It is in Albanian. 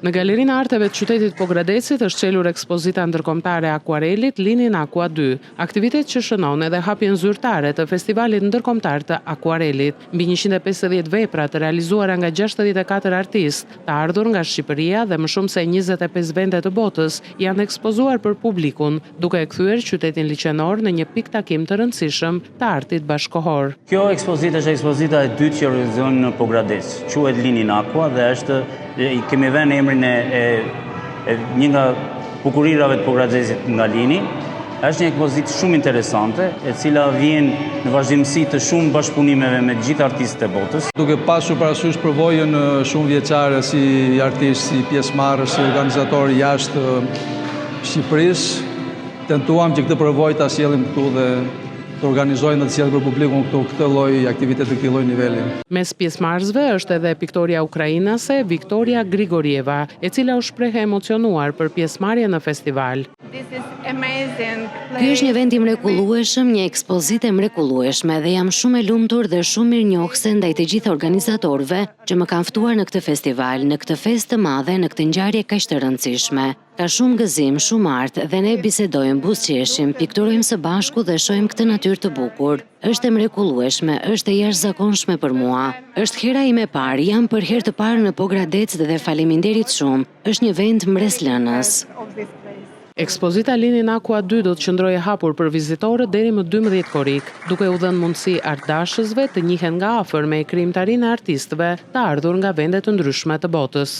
Në Galerinë e Arteve të qytetit Pogradecit është çelur ekspozita ndërkombëtare e akuarelit Linin Aqua 2, aktivitet që shënon edhe hapjen zyrtare të festivalit ndërkombëtar të akuarelit. Mbi 150 vepra të realizuara nga 64 artistë të ardhur nga Shqipëria dhe më shumë se 25 vende të botës janë ekspozuar për publikun, duke e kthyer qytetin liçenor në një pikë takim të rëndësishëm të artit bashkëkohor. Kjo ekspozitë është ekspozita e dytë që realizohen në Pogradec. Quhet Linin Aqua dhe kemi vënë emrin e një nga bukurirave të Pogradecit nga Lini. Është një ekspozitë shumë interesante, e cila vjen në vazhdimsi të shumë bashkëpunimeve me të gjithë artistët e botës. Duke pasur parasysh përvojën shumë vjeçare si artist, si pjesëmarrës, si organizator jashtë Shqipërisë, tentuam që këtë përvojë ta sjellim këtu dhe të organizojnë dhe të sjellë për publikun këtu këtë lloj aktivitet të këtij lloji niveli. Mes pjesëmarrësve është edhe piktoria ukrainase Viktoria Grigorieva, e cila u shpreh emocionuar për pjesëmarrjen në festival. Ky është një vend i mrekullueshëm, një ekspozitë e mrekullueshme dhe jam shumë e lumtur dhe shumë mirënjohëse ndaj të gjithë organizatorëve që më kanë ftuar në këtë festival, në këtë festë të madhe, në këtë ngjarje kaq të rëndësishme. Ka shumë gëzim, shumë art dhe ne bisedojmë, buzëqeshim, pikturojmë së bashku dhe shohim këtë natyrë të bukur. Është e mrekullueshme, është e jashtëzakonshme për mua. Është hera ime e parë, jam për herë të parë në Pogradec dhe faleminderit shumë. Është një vend mbreslënës. Ekspozita Linin Aqua 2 do të qëndrojë hapur për vizitorët deri më 12 korrik, duke u dhënë mundësi artdashësve të njihen nga afër me krijimtarinë e artistëve të ardhur nga vende të ndryshme të botës.